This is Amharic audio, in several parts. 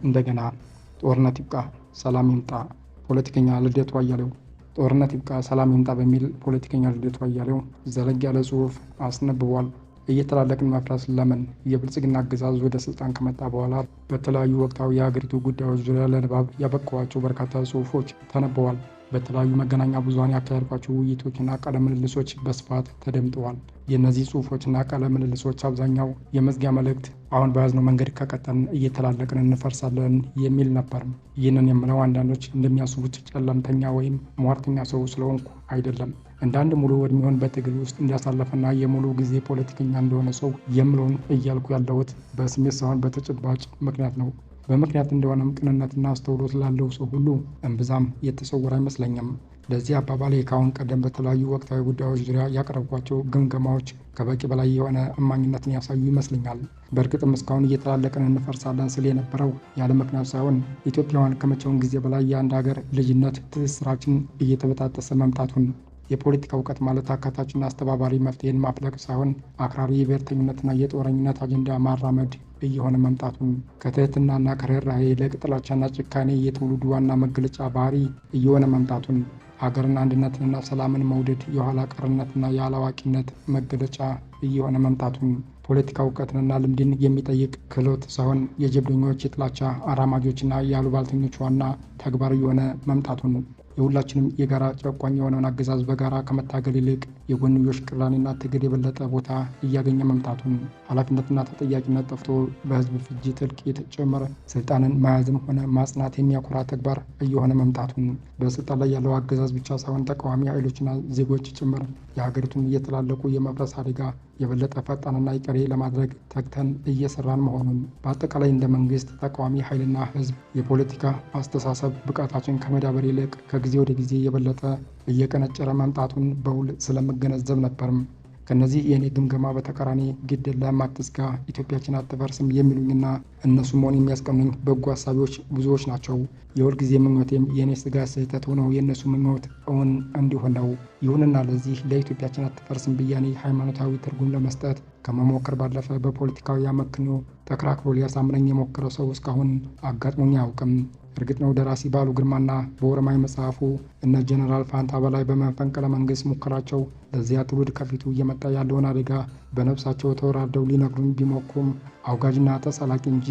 እንደገና ጦርነት ይብቃ ሰላም ይምጣ ፖለቲከኛ ልደቱ አያሌው። ጦርነት ይብቃ ሰላም ይምጣ በሚል ፖለቲከኛ ልደቱ አያሌው ዘለግ ያለ ጽሑፍ አስነብቧል። እየተላለቅን መፍረስ ለምን? የብልጽግና አገዛዝ ወደ ስልጣን ከመጣ በኋላ በተለያዩ ወቅታዊ የሀገሪቱ ጉዳዮች ዙሪያ ለንባብ ያበቃዋቸው በርካታ ጽሑፎች ተነበዋል። በተለያዩ መገናኛ ብዙኃን ያካሄድኳቸው ውይይቶችና ቃለ ምልልሶች በስፋት ተደምጠዋል። የእነዚህ ጽሑፎችና ቃለ ምልልሶች አብዛኛው የመዝጊያ መልእክት አሁን በያዝነው መንገድ ከቀጠልን እየተላለቅን እንፈርሳለን የሚል ነበር። ይህንን የምለው አንዳንዶች እንደሚያስቡት ጨለምተኛ ወይም ሟርተኛ ሰው ስለሆንኩ አይደለም። እንደ አንድ ሙሉ ዕድሜውን በትግል ውስጥ እንዲያሳለፈና የሙሉ ጊዜ ፖለቲከኛ እንደሆነ ሰው የምለውን እያልኩ ያለሁት በስሜት ሳይሆን በተጨባጭ ምክንያት ነው። በምክንያት እንደሆነም ቅንነትና አስተውሎት ላለው ሰው ሁሉ እምብዛም የተሰወረ አይመስለኝም። ለዚህ አባባሌ ከአሁን ቀደም በተለያዩ ወቅታዊ ጉዳዮች ዙሪያ ያቀረብኳቸው ግምገማዎች ከበቂ በላይ የሆነ እማኝነትን ያሳዩ ይመስለኛል። በእርግጥም እስካሁን እየተላለቅን እንፈርሳለን ስል የነበረው ያለ ምክንያት ሳይሆን ኢትዮጵያውያን ከመቼውም ጊዜ በላይ የአንድ ሀገር ልጅነት ትስስራችን እየተበጣጠሰ መምጣቱን፣ የፖለቲካ እውቀት ማለት አካታችና አስተባባሪ መፍትሄን ማፍለቅ ሳይሆን አክራሪ የብሔርተኝነትና የጦረኝነት አጀንዳ ማራመድ እየሆነ መምጣቱን፣ ከትህትናና ከርህራሄ ይልቅ ጥላቻና ጭካኔ የትውልዱ ዋና መገለጫ ባህሪ እየሆነ መምጣቱን፣ ሀገርን አንድነትንና ሰላምን መውደድ የኋላ ቀርነትና የአላዋቂነት መገለጫ እየሆነ መምጣቱን፣ ፖለቲካ እውቀትንና ልምድን የሚጠይቅ ክህሎት ሳይሆን የጀብደኞች የጥላቻ አራማጆችና የአሉባልተኞች ዋና ተግባር እየሆነ መምጣቱን፣ የሁላችንም የጋራ ጨቋኝ የሆነውን አገዛዝ በጋራ ከመታገል ይልቅ የጎንዮሽ ቅራኔና ትግል የበለጠ ቦታ እያገኘ መምጣቱን፣ ኃላፊነትና ተጠያቂነት ጠፍቶ በህዝብ ፍጅት እልቂት ጭምር ስልጣንን መያዝም ሆነ ማጽናት የሚያኮራ ተግባር እየሆነ መምጣቱን፣ በስልጣን ላይ ያለው አገዛዝ ብቻ ሳይሆን ተቃዋሚ ኃይሎችና ዜጎች ጭምር የሀገሪቱን እየተላለቁ የመፍረስ አደጋ የበለጠ ፈጣንና ይቀሬ ለማድረግ ተግተን እየሰራን መሆኑን፣ በአጠቃላይ እንደ መንግስት፣ ተቃዋሚ ኃይልና ህዝብ የፖለቲካ አስተሳሰብ ብቃታችን ከመዳበር ይልቅ ከጊዜ ወደ ጊዜ የበለጠ እየቀነጨረ መምጣቱን በውል ስለመገነዘብ ነበርም። ከነዚህ የእኔ ግምገማ በተቃራኒ ግድ የለም አትስጋ፣ ኢትዮጵያችን አትፈርስም የሚሉኝና እነሱ መሆን የሚያስቀኑኝ በጎ ሀሳቢዎች ብዙዎች ናቸው። የሁልጊዜ ምኞቴም የእኔ ስጋት ስህተት ሆነው የእነሱ ምኞት እውን እንዲሆን ነው። ይሁንና ለዚህ ለኢትዮጵያችን አትፈርስም ብያኔ ሃይማኖታዊ ትርጉም ለመስጠት ከመሞከር ባለፈ በፖለቲካዊ አመክንዮ ተከራክሮ ሊያሳምነኝ የሞከረ ሰው እስካሁን አጋጥሞኝ አያውቅም። እርግጥ ነው ደራሲ በዓሉ ግርማና በኦሮማይ መጽሐፉ እነ ጀነራል ፋንታ በላይ በመፈንቅለ መንግስት ሙከራቸው ለዚያ ትውልድ ከፊቱ እየመጣ ያለውን አደጋ በነፍሳቸው ተወራርደው ሊነግሩን ቢሞክሩም አውጋጅና ተሳላቂ እንጂ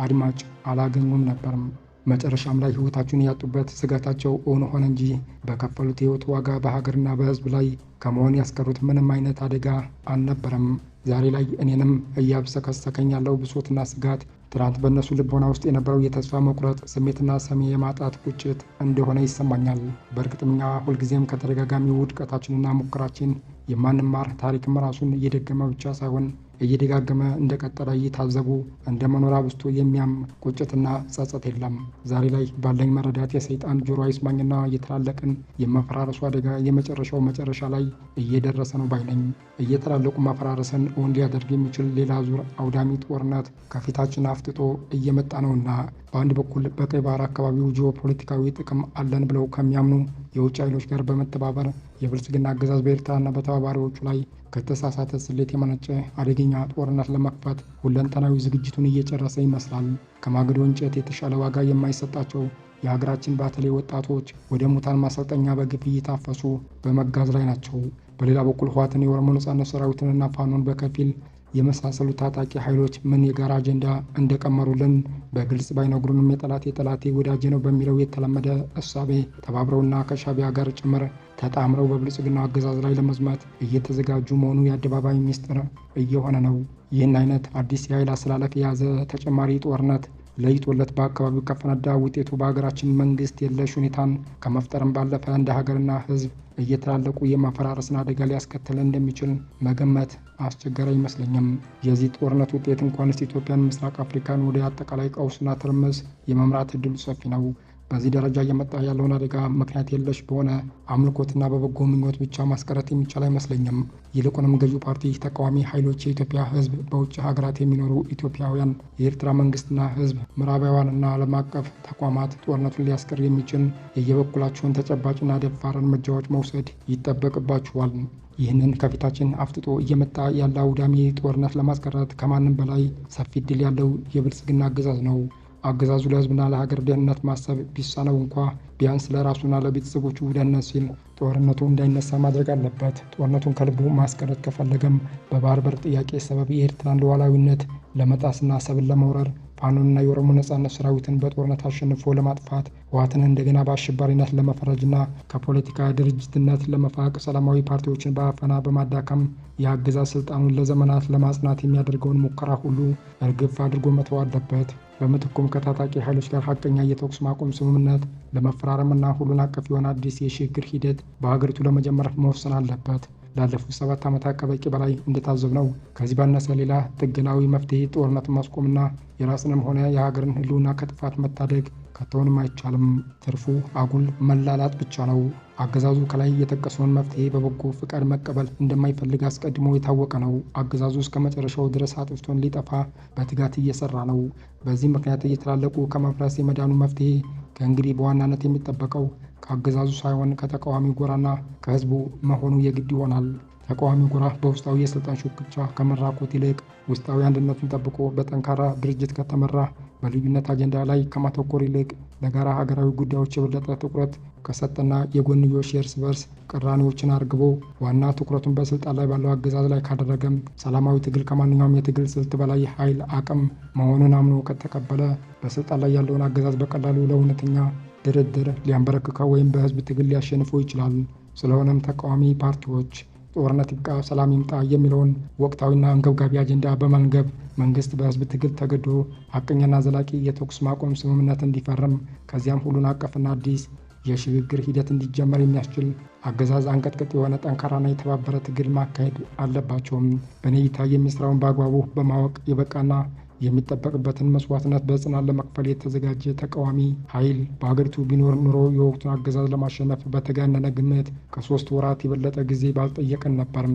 አድማጭ አላገኙም ነበርም። መጨረሻም ላይ ህይወታቸውን ያጡበት ስጋታቸው እውን ሆነ እንጂ በከፈሉት የህይወት ዋጋ በሀገርና በህዝብ ላይ ከመሆን ያስቀሩት ምንም አይነት አደጋ አልነበረም። ዛሬ ላይ እኔንም እያብሰከሰከኝ ያለው ብሶትና ስጋት ትናንት በእነሱ ልቦና ውስጥ የነበረው የተስፋ መቁረጥ ስሜትና ሰሚ የማጣት ቁጭት እንደሆነ ይሰማኛል። በእርግጥም እኛ ሁልጊዜም ከተደጋጋሚ ውድቀታችንና ሙከራችን የማንማር ታሪክም ራሱን እየደገመ ብቻ ሳይሆን እየደጋገመ እንደቀጠለ እየታዘቡ እንደ መኖር አብዝቶ የሚያም ቁጭትና ጸጸት የለም። ዛሬ ላይ ባለኝ መረዳት የሰይጣን ጆሮ አይስማኝና እየተላለቅን የመፈራረሱ አደጋ የመጨረሻው መጨረሻ ላይ እየደረሰ ነው ባይነኝ። እየተላለቁ ማፈራረስን እውን ሊያደርግ የሚችል ሌላ ዙር አውዳሚ ጦርነት ከፊታችን አፍጥጦ እየመጣ ነውና በአንድ በኩል በቀይ ባህር አካባቢው ጂኦፖለቲካዊ ጥቅም አለን ብለው ከሚያምኑ የውጭ ኃይሎች ጋር በመተባበር የብልጽግና አገዛዝ በኤርትራና በተባባሪዎቹ ላይ ከተሳሳተ ስሌት የመነጨ አደገኛ ጦርነት ለመክፈት ሁለንተናዊ ዝግጅቱን እየጨረሰ ይመስላል። ከማገዶ እንጨት የተሻለ ዋጋ የማይሰጣቸው የሀገራችን ባተሌ ወጣቶች ወደ ሙታን ማሰልጠኛ በግፍ እየታፈሱ በመጋዝ ላይ ናቸው። በሌላ በኩል ህወሓትን፣ የኦሮሞ ነጻነት ሰራዊትንና ፋኖን በከፊል የመሳሰሉ ታጣቂ ኃይሎች ምን የጋራ አጀንዳ እንደቀመሩልን በግልጽ ባይነግሩንም የጠላቴ ወዳጄ ነው በሚለው የተለመደ እሳቤ ተባብረውና ከሻዕቢያ ጋር ጭምር ተጣምረው በብልጽግና አገዛዝ ላይ ለመዝመት እየተዘጋጁ መሆኑ የአደባባይ ሚስጥር እየሆነ ነው። ይህን አይነት አዲስ የኃይል አሰላለፍ የያዘ ተጨማሪ ጦርነት ለይቶለት በአካባቢው ከፈነዳ ውጤቱ በሀገራችን መንግስት የለሽ ሁኔታን ከመፍጠርም ባለፈ እንደ ሀገርና ህዝብ እየተላለቁ የማፈራረስን አደጋ ሊያስከትል እንደሚችል መገመት አስቸጋሪ አይመስለኝም። የዚህ ጦርነት ውጤት እንኳንስ ኢትዮጵያን፣ ምስራቅ አፍሪካን ወደ አጠቃላይ ቀውስና ትርምስ የመምራት እድሉ ሰፊ ነው። በዚህ ደረጃ እየመጣ ያለውን አደጋ ምክንያት የለሽ በሆነ አምልኮትና በበጎ ምኞት ብቻ ማስቀረት የሚቻል አይመስለኝም። ይልቁንም ገዢው ፓርቲ፣ ተቃዋሚ ኃይሎች፣ የኢትዮጵያ ህዝብ፣ በውጭ ሀገራት የሚኖሩ ኢትዮጵያውያን፣ የኤርትራ መንግስትና ህዝብ፣ ምዕራባውያንና ዓለም አቀፍ ተቋማት ጦርነቱን ሊያስቀር የሚችል የየበኩላቸውን ተጨባጭና ደፋር እርምጃዎች መውሰድ ይጠበቅባቸዋል። ይህንን ከፊታችን አፍጥጦ እየመጣ ያለ አውዳሚ ጦርነት ለማስቀረት ከማንም በላይ ሰፊ እድል ያለው የብልጽግና አገዛዝ ነው። አገዛዙ ለህዝብና ለሀገር ደህንነት ማሰብ ቢሳነው እንኳ ቢያንስ ለራሱና ለቤተሰቦቹ ደህንነት ሲል ጦርነቱ እንዳይነሳ ማድረግ አለበት። ጦርነቱን ከልቡ ማስቀረት ከፈለገም በባህር በር ጥያቄ ሰበብ የኤርትራን ሉዓላዊነት ለመጣስና አሰብን ለመውረር ፋኖንና የኦሮሞ ነጻነት ሰራዊትን በጦርነት አሸንፎ ለማጥፋት ህወሓትን እንደገና በአሸባሪነት ለመፈረጅና ከፖለቲካ ድርጅትነት ለመፋቅ ሰላማዊ ፓርቲዎችን በአፈና በማዳከም የአገዛዝ ስልጣኑን ለዘመናት ለማጽናት የሚያደርገውን ሙከራ ሁሉ እርግፍ አድርጎ መተው አለበት። በምትኩም ከታጣቂ ኃይሎች ጋር ሀቀኛ የተኩስ ማቆም ስምምነት ለመፈራረምና ሁሉን አቀፍ የሆነ አዲስ የሽግግር ሂደት በሀገሪቱ ለመጀመር መወሰን አለበት። ላለፉት 7 ዓመታት ከበቂ በላይ እንደታዘብነው ከዚህ ባነሰ ሌላ ጥገናዊ መፍትሄ ጦርነትን ማስቆምና የራስንም ሆነ የሀገርን ህልውና ከጥፋት መታደግ ከቶንም አይቻልም። ትርፉ አጉል መላላት ብቻ ነው። አገዛዙ ከላይ የጠቀሰውን መፍትሄ በበጎ ፍቃድ መቀበል እንደማይፈልግ አስቀድሞ የታወቀ ነው። አገዛዙ እስከ መጨረሻው ድረስ አጥፍቶን ሊጠፋ በትጋት እየሰራ ነው። በዚህ ምክንያት እየተላለቁ ከመፍረስ የመዳኑ መፍትሄ ከእንግዲህ በዋናነት የሚጠበቀው ከአገዛዙ ሳይሆን ከተቃዋሚ ጎራና ከህዝቡ መሆኑ የግድ ይሆናል። ተቃዋሚ ጎራ በውስጣዊ የስልጣን ሹክቻ ከመራኮት ይልቅ ውስጣዊ አንድነቱን ጠብቆ በጠንካራ ድርጅት ከተመራ በልዩነት አጀንዳ ላይ ከማተኮር ይልቅ ለጋራ ሀገራዊ ጉዳዮች የበለጠ ትኩረት ከሰጠና የጎንዮሽ የእርስ በርስ ቅራኔዎችን አርግቦ ዋና ትኩረቱን በስልጣን ላይ ባለው አገዛዝ ላይ ካደረገም ሰላማዊ ትግል ከማንኛውም የትግል ስልት በላይ ኃይል አቅም መሆኑን አምኖ ከተቀበለ በስልጣን ላይ ያለውን አገዛዝ በቀላሉ ለእውነተኛ ድርድር ሊያንበረክከው ወይም በህዝብ ትግል ሊያሸንፈው ይችላል። ስለሆነም ተቃዋሚ ፓርቲዎች ጦርነት ይብቃ ሰላም ይምጣ የሚለውን ወቅታዊና አንገብጋቢ አጀንዳ በማንገብ መንግስት በህዝብ ትግል ተገዶ ሀቀኛና ዘላቂ የተኩስ ማቆም ስምምነት እንዲፈርም ከዚያም ሁሉን አቀፍና አዲስ የሽግግር ሂደት እንዲጀመር የሚያስችል አገዛዝ አንቀጥቅጥ የሆነ ጠንካራና የተባበረ ትግል ማካሄድ አለባቸውም። በእኔ እይታ የሚሰራውን በአግባቡ በማወቅ የበቃና የሚጠበቅበትን መስዋዕትነት በጽናት ለመክፈል የተዘጋጀ ተቃዋሚ ኃይል በሀገሪቱ ቢኖር ኑሮ የወቅቱን አገዛዝ ለማሸነፍ በተጋነነ ግምት ከ3 ወራት የበለጠ ጊዜ ባልጠየቅን ነበር።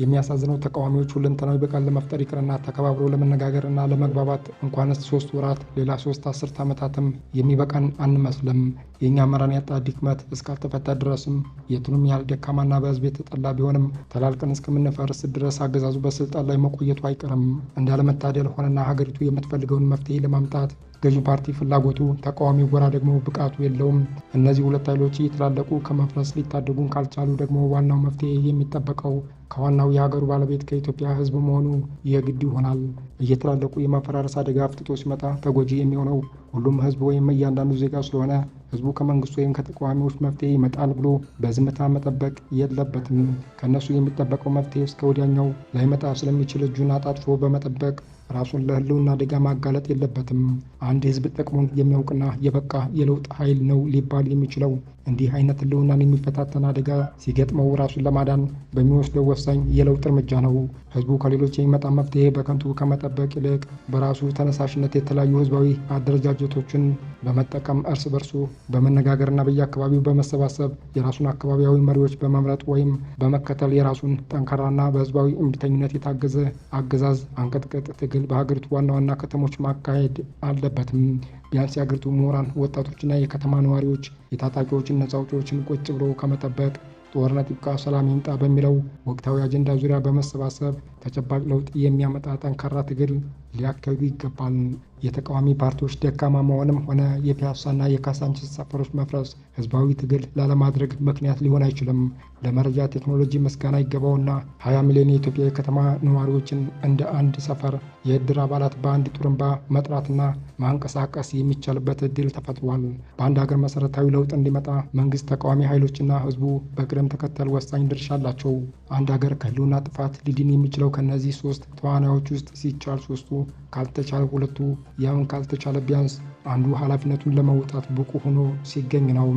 የሚያሳዝነው ተቃዋሚዎች ሁለንተናዊ ብቃት ለመፍጠር ይቅርና ተከባብሮ ለመነጋገርና ለመግባባት እንኳንስ 3 ወራት ሌላ 3 አስርት ዓመታትም የሚበቃን አንመስልም። የእኛ አመራር ያጣ ድክመት እስካልተፈታ ድረስም የቱንም ያህል ደካማና በህዝብ የተጠላ ቢሆንም ተላልቀን እስከምንፈርስ ድረስ አገዛዙ በስልጣን ላይ መቆየቱ አይቀርም። እንዳለመታደል ሆነና ሀገሪቱ የምትፈልገውን መፍትሄ ለማምጣት ገዢ ፓርቲ ፍላጎቱ፣ ተቃዋሚ ጎራ ደግሞ ብቃቱ የለውም። እነዚህ ሁለት ኃይሎች እየተላለቁ ከመፍረስ ሊታደጉን ካልቻሉ ደግሞ ዋናው መፍትሄ የሚጠበቀው ከዋናው የሀገሩ ባለቤት ከኢትዮጵያ ህዝብ መሆኑ የግድ ይሆናል። እየተላለቁ የማፈራረስ አደጋ አፍጥጦ ሲመጣ ተጎጂ የሚሆነው ሁሉም ህዝብ ወይም እያንዳንዱ ዜጋ ስለሆነ ህዝቡ ከመንግስቱ ወይም ከተቃዋሚዎች መፍትሄ ይመጣል ብሎ በዝምታ መጠበቅ የለበትም። ከእነሱ የሚጠበቀው መፍትሄ እስከ ወዲያኛው ላይመጣ ስለሚችል እጁን አጣጥፎ በመጠበቅ ራሱን ለህልውና አደጋ ማጋለጥ የለበትም። አንድ ህዝብ ጥቅሙን የሚያውቅና የበቃ የለውጥ ኃይል ነው ሊባል የሚችለው እንዲህ አይነት ህልውናን የሚፈታተን አደጋ ሲገጥመው ራሱን ለማዳን በሚወስደው ወሳኝ የለውጥ እርምጃ ነው። ህዝቡ ከሌሎች የሚመጣ መፍትሄ በከንቱ ከመጠበቅ ይልቅ በራሱ ተነሳሽነት የተለያዩ ህዝባዊ አደረጃጀቶችን በመጠቀም እርስ በርሱ በመነጋገርና በየአካባቢው በመሰባሰብ የራሱን አካባቢያዊ መሪዎች በመምረጥ ወይም በመከተል የራሱን ጠንካራና በህዝባዊ እምቢተኝነት የታገዘ አገዛዝ አንቀጥቅጥ ትግል በሀገሪቱ ዋና ዋና ከተሞች ማካሄድ አለበትም። ቢያንስ የሀገሪቱ ምሁራን፣ ወጣቶችና የከተማ ነዋሪዎች የታጣቂዎችን ነፃ አውጪዎችን ቁጭ ብሎ ከመጠበቅ ጦርነት ይብቃ ሰላም ይምጣ በሚለው ወቅታዊ አጀንዳ ዙሪያ በመሰባሰብ ተጨባጭ ለውጥ የሚያመጣ ጠንካራ ትግል ሊያካሂዱ ይገባል። የተቃዋሚ ፓርቲዎች ደካማ መሆንም ሆነ የፒያሳና የካሳንቺስ ሰፈሮች መፍረስ ህዝባዊ ትግል ላለማድረግ ምክንያት ሊሆን አይችልም። ለመረጃ ቴክኖሎጂ ምስጋና ይገባውና 20 ሚሊዮን የኢትዮጵያ የከተማ ነዋሪዎችን እንደ አንድ ሰፈር የእድር አባላት በአንድ ጡርንባ መጥራትና ማንቀሳቀስ የሚቻልበት እድል ተፈጥሯል። በአንድ ሀገር መሰረታዊ ለውጥ እንዲመጣ መንግስት፣ ተቃዋሚ ኃይሎችና ህዝቡ በቅደም ተከተል ወሳኝ ድርሻ አላቸው። አንድ ሀገር ከህልውና ጥፋት ሊድን የሚችለው ከነዚህ 3 ተዋናዮች ውስጥ ሲቻል 3ቱ፣ ካልተቻለ 2ቱ፣ ያም ካልተቻለ ቢያንስ አንዱ ኃላፊነቱን ለመውጣት ብቁ ሆኖ ሲገኝ ነው።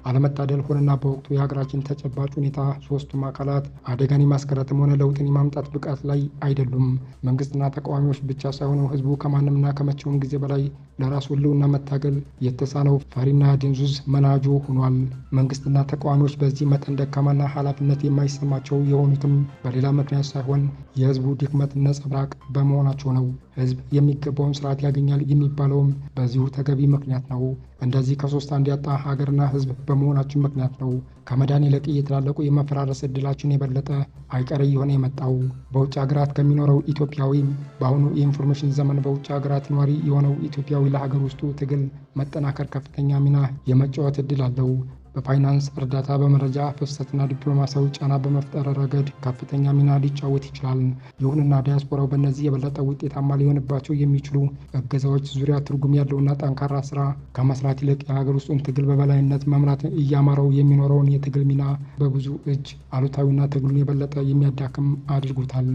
አለመታደል ሆነና በወቅቱ የሀገራችን ተጨባጭ ሁኔታ 3ቱም አካላት አደጋን የማስቀረትም ሆነ ለውጥን የማምጣት ብቃት ላይ አይደሉም። መንግስትና ተቃዋሚዎች ብቻ ሳይሆኑ ህዝቡ ከማንምና ከመቼውም ጊዜ በላይ ለራሱ ህልውና መታገል የተሳነው ፈሪና ድንዙዝ መናጆ ሆኗል። መንግስትና ተቃዋሚዎች በዚህ መጠን ደካማና ኃላፊነት የማይሰማቸው የሆኑትም በሌላ ምክንያት ሳይሆን የህዝቡ ድክመት ነጸብራቅ በመሆናቸው ነው። ህዝብ የሚገባውን ስርዓት ያገኛል የሚባለውም በዚሁ ተገቢ ምክንያት ነው። እንደዚህ ከ3 አንድ ያጣ ሀገርና ህዝብ በመሆናችን ምክንያት ነው። ከመዳን ይልቅ እየተላለቁ የመፈራረስ እድላችን የበለጠ አይቀሬ የሆነ የመጣው በውጭ ሀገራት ከሚኖረው ኢትዮጵያዊ በአሁኑ የኢንፎርሜሽን ዘመን በውጭ ሀገራት ነዋሪ የሆነው ኢትዮጵያዊ ለሀገር ውስጡ ትግል መጠናከር ከፍተኛ ሚና የመጫወት እድል አለው። በፋይናንስ እርዳታ፣ በመረጃ ፍሰትና ዲፕሎማሲያዊ ጫና በመፍጠር ረገድ ከፍተኛ ሚና ሊጫወት ይችላል። ይሁንና ዲያስፖራው በእነዚህ የበለጠ ውጤታማ ሊሆንባቸው የሚችሉ እገዛዎች ዙሪያ ትርጉም ያለውና ጠንካራ ስራ ከመስራት ይልቅ የሀገር ውስጡን ትግል በበላይነት መምራት እያማረው የሚኖረውን የትግል ሚና በብዙ እጅ አሉታዊና ትግሉን የበለጠ የሚያዳክም አድርጎታል።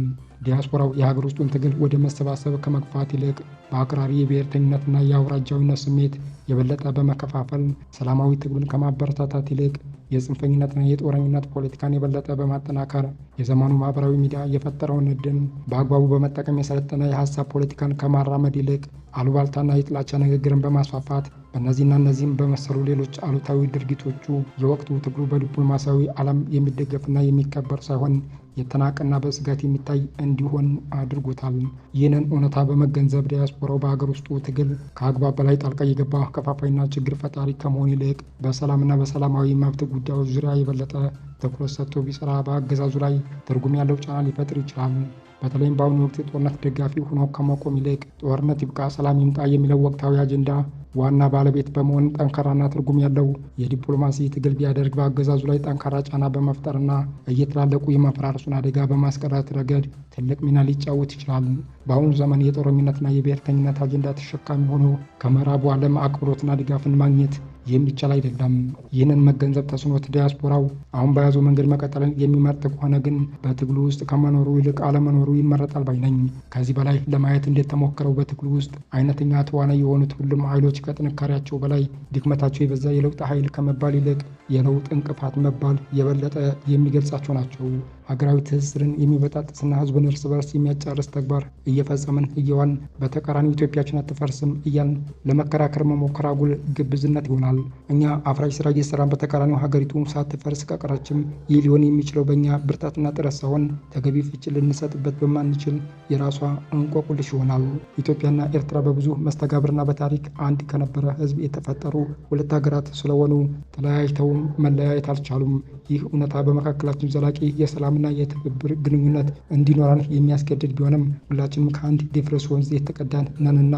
ዲያስፖራው የሀገር ውስጡን ትግል ወደ መሰባሰብ ከመግፋት ይልቅ በአክራሪ የብሔርተኝነትና የአውራጃዊነት ስሜት የበለጠ በመከፋፈል ሰላማዊ ትግሉን ከማበረታታት ይልቅ የጽንፈኝነትና የጦረኝነት ፖለቲካን የበለጠ በማጠናከር የዘመኑ ማህበራዊ ሚዲያ የፈጠረውን እድል በአግባቡ በመጠቀም የሰለጠነ የሀሳብ ፖለቲካን ከማራመድ ይልቅ አሉባልታና የጥላቻ ንግግርን በማስፋፋት በእነዚህና እነዚህም በመሰሉ ሌሎች አሉታዊ ድርጊቶቹ የወቅቱ ትግሉ በዲፕሎማሲያዊ ዓለም የሚደገፍና የሚከበር ሳይሆን የተናቀና በስጋት የሚታይ እንዲሆን አድርጎታል። ይህንን እውነታ በመገንዘብ ዲያስፖራው በሀገር ውስጡ ትግል ከአግባብ በላይ ጣልቃ የገባ ከፋፋይና ችግር ፈጣሪ ከመሆን ይልቅ በሰላምና በሰላማዊ መብት ጉዳዮች ዙሪያ የበለጠ ትኩረት ሰጥቶ ቢሰራ በአገዛዙ ላይ ትርጉም ያለው ጫና ሊፈጥር ይችላል። በተለይም በአሁኑ ወቅት የጦርነት ደጋፊ ሆኖ ከመቆም ይልቅ ጦርነት ይብቃ፣ ሰላም ይምጣ የሚለው ወቅታዊ አጀንዳ ዋና ባለቤት በመሆን ጠንካራና ትርጉም ያለው የዲፕሎማሲ ትግል ቢያደርግ በአገዛዙ ላይ ጠንካራ ጫና በመፍጠርና እየተላለቁ የመፈራረሱን አደጋ በማስቀረት ረገድ ትልቅ ሚና ሊጫወት ይችላል። በአሁኑ ዘመን የጦረኝነትና የብሔርተኝነት አጀንዳ ተሸካሚ ሆኖ ከምዕራቡ ዓለም አክብሮትና ድጋፍን ማግኘት የሚቻል አይደለም። ይህንን መገንዘብ ተስኖት ዲያስፖራው አሁን በያዘው መንገድ መቀጠልን የሚመርጥ ከሆነ ግን በትግሉ ውስጥ ከመኖሩ ይልቅ አለመኖሩ ይመረጣል ባይ ነኝ። ከዚህ በላይ ለማየት እንደተሞከረው በትግሉ ውስጥ አይነተኛ ተዋናይ የሆኑት ሁሉም ኃይሎች ከጥንካሬያቸው በላይ ድክመታቸው የበዛ የለውጥ ኃይል ከመባል ይልቅ የለውጥ እንቅፋት መባል የበለጠ የሚገልጻቸው ናቸው። ሀገራዊ ትስስርን የሚበጣጥስና ህዝብን እርስ በርስ የሚያጫርስ ተግባር እየፈጸምን እየዋልን በተቃራኒው ኢትዮጵያችን አትፈርስም እያልን ለመከራከር መሞከር አጉል ግብዝነት ይሆናል። እኛ አፍራሽ ስራ እየሰራን በተቃራኒው ሀገሪቱ ሳትፈርስ ከቀረችም ይህ ሊሆን የሚችለው በእኛ ብርታትና ጥረት ሳይሆን ተገቢ ፍቺ ልንሰጥበት በማንችል የራሷ እንቆቅልሽ ይሆናል። ኢትዮጵያና ኤርትራ በብዙ መስተጋብርና በታሪክ አንድ ከነበረ ህዝብ የተፈጠሩ ሁለት ሀገራት ስለሆኑ ተለያይተው መለያየት አልቻሉም። ይህ እውነታ በመካከላችን ዘላቂ የሰላምና የትብብር ግንኙነት እንዲኖረን የሚያስገድድ ቢሆንም ሁላችንም ከአንድ ዲፍረስ ወንዝ የተቀዳን ነንና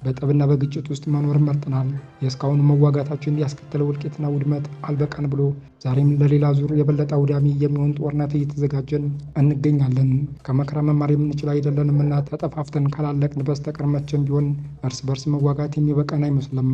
በጠብና በግጭት ውስጥ መኖር መርጠናል። የእስካሁኑ መዋጋታችን ያስከተለው እልቂትና ውድመት አልበቃን ብሎ ዛሬም ለሌላ ዙር የበለጠ አውዳሚ የሚሆን ጦርነት እየተዘጋጀን እንገኛለን። ከመከራ መማር የምንችል አይደለንምና ተጠፋፍተን ካላለቅን በስተቀር መቼም ቢሆን እርስ በርስ መዋጋት የሚበቃን አይመስልም።